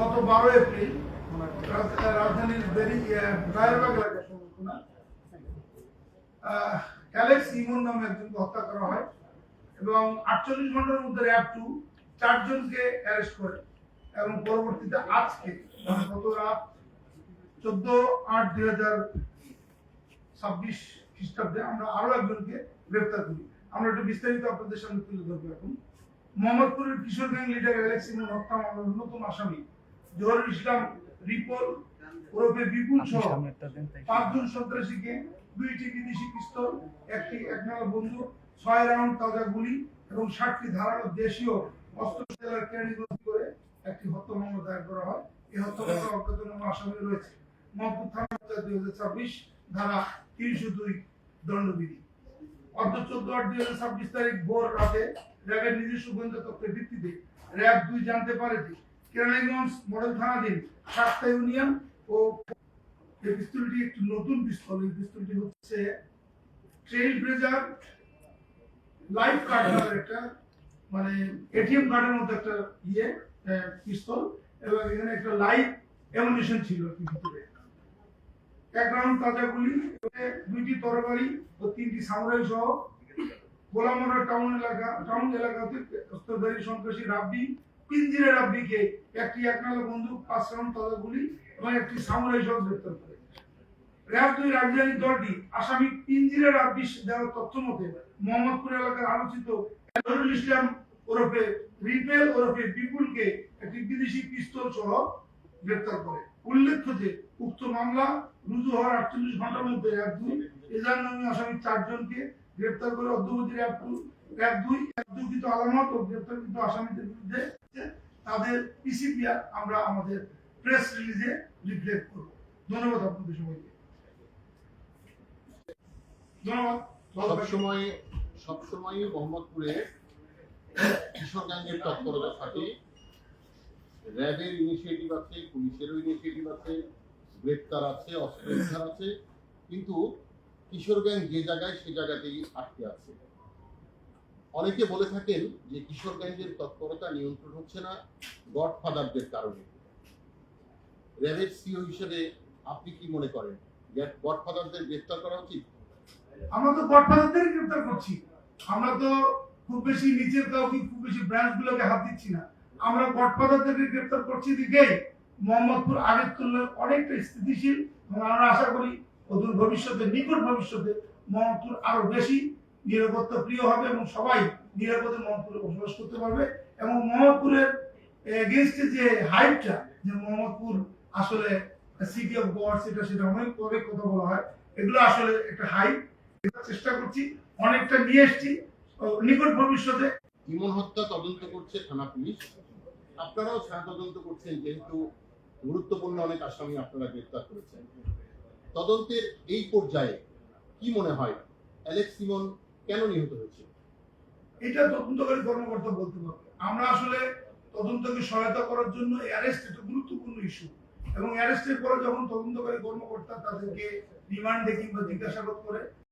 গত 12 এপ্রিল রাজধানীর রায়েরবাগ এলাকায় অ্যালেক্স ইমন নামে একজনকে হত্যা করা হয় এবং 48 ঘন্টার মধ্যে র্যাব 2 চারজনকে অ্যারেস্ট করে এবং পরবর্তীতে আজকে গত রাত 14/8/2026 খ্রিস্টাব্দে আমরা আরো একজনকে গ্রেফতার করি। আমরা একটু বিস্তারিত আপনাদের সামনে তুলে ধরবো। এখন মোহাম্মদপুরের কিশোর গ্যাং লিডার অ্যালেক্স ইমন হত্যা মামলার অন্যতম আসামি জহুরুল ইসলাম রিপন ওরফে বিপুল সহ 5 জন সন্ত্রাসীকে 2টি বিদেশি পিস্তল, একটি একনালা বন্দুক, 6 রাউন্ড তাজা গুলি এবং 60টি ধারালো দেশীয় অস্ত্র কেরানীগঞ্জ করে একটি হত্যা মামলা দায়ের করা হয়। এই হত্যা মামলায় অজ্ঞাতনামা আসামি রয়েছে। মোহাম্মদপুর থানা 2026 ধারা 302 দণ্ডবিধি। অর্ধ 14/8/2026 তারিখ ভোর রাতে র্যাবের নিজস্ব গোয়েন্দা তথ্যের ভিত্তিতে র্যাব 2 জানতে পারে যে কেরানীগঞ্জ মডেল থানাধীন 7টা ইউনিয়ন ও এই পিস্তলটি একটি নতুন পিস্তল। এই পিস্তলটি হচ্ছে ট্রেইল ব্লেজার লাইফ কার্ডের একটা মানে এটিএম কার্ডের মতো একটা পিস্তল এবং এখানে একটা লাইভ অ্যামুনিশন ছিল ভিতরে। 1 রাউন্ড তাজা গুলি, 2টি তরবারি ও 3টি সামুরাই সহ গোলামরা টাউন এলাকাতে অস্ত্রধারী সন্ত্রাসী রাব্বি পিঞ্জিরা রাব্বিকে একটি একনালা বন্দুক, 5 রাউন্ড তাজা গুলি এবং একটি সামুরাই সহ গ্রেফতার করে। র্যাব 2 রাজধানী দলটি আসামি পিঞ্জিরা রাব্বি দেওয়ার তথ্য মতে মোহাম্মদপুর এলাকার আলোচিত জহুরুল ইসলাম ওরফে রিপেল ওরফে বিপুলকে একটি বিদেশি পিস্তল সহ গ্রেফতার করে। উল্লেখ্য যে উক্ত মামলা রুজু হওয়ার 48 ঘন্টার মধ্যে র্যাব 2 এজাহার নামী আসামি 4 জনকে গ্রেফতার করে। অদ্যবধি র্যাব 2 একজনকৃত আলামত ও গ্রেফতারকৃত আসামিদের বিরুদ্ধে তাদের পিসিপিআর আমরা আমাদের প্রেস রিলিজে রিফ্লেক্ট করব। ধন্যবাদ আপনাদের সবাইকে। ধন্যবাদ। সবসময় মোহাম্মদপুরে কিশোর গ্যাংয়ের তৎপরতা থাকে। র্যাবের ইনিশিয়েটিভ আছে, পুলিশেরও ইনিশিয়েটিভ আছে, গ্রেপ্তার আছে, অস্ত্র উদ্ধার আছে, কিন্তু কিশোর গ্যাং যে জায়গায় সে জায়গাতেই আটকে আছে। অনেকে বলে থাকেন যে কিশোর গ্যাংয়ের তৎপরতা নিয়ন্ত্রণ হচ্ছে না গডফাদারদের কারণে। র্যাবের সিও হিসেবে আপনি কি মনে করেন গডফাদারদের গ্রেপ্তার করা উচিত? আমরা তো গডফাদারদের গ্রেফতার করছি, আমরা তো খুব বেশি নিচের কাউকে খুব বেশি ব্রাঞ্চ গুলোকে হাত দিচ্ছি না। আমরা গডফাদারদের গ্রেফতার করছি দিকে মোহাম্মদপুর আগের তুলনায় অনেকটা স্থিতিশীল এবং আমরা আশা করি অদূর ভবিষ্যতে, নিকট ভবিষ্যতে মোহাম্মদপুর আরো বেশি নিরাপত্তা প্রিয় হবে এবং সবাই নিরাপদে মোহাম্মদপুরে বসবাস করতে পারবে। এবং মোহাম্মদপুরের এগেইনস্টে যে হাইপটা যে মোহাম্মদপুর আসলে সিটি অফ গড সেটা অনেক পরে কথা বলা হয়, এগুলো আসলে একটা হাইপ। চেষ্টা করছি, অনেকটা নিয়ে এসছি। নিকট ভবিষ্যতে ইমন হত্যা তদন্ত করছে থানা পুলিশ, আপনারাও ছায়া তদন্ত করছেন, যেহেতু গুরুত্বপূর্ণ অনেক আসামি আপনারা গ্রেফতার করেছেন। তদন্তের এই পর্যায়ে কি মনে হয় অ্যালেক্স ইমন কেন নিহত হয়েছে? এটা তদন্তকারী কর্মকর্তা বলতে পারবে। আমরা আসলে তদন্তকে সহায়তা করার জন্য অ্যারেস্ট একটা গুরুত্বপূর্ণ ইস্যু এবং অ্যারেস্টের পরে যখন তদন্তকারী কর্মকর্তা তাদেরকে রিমান্ডে কিংবা জিজ্ঞাসাবাদ করে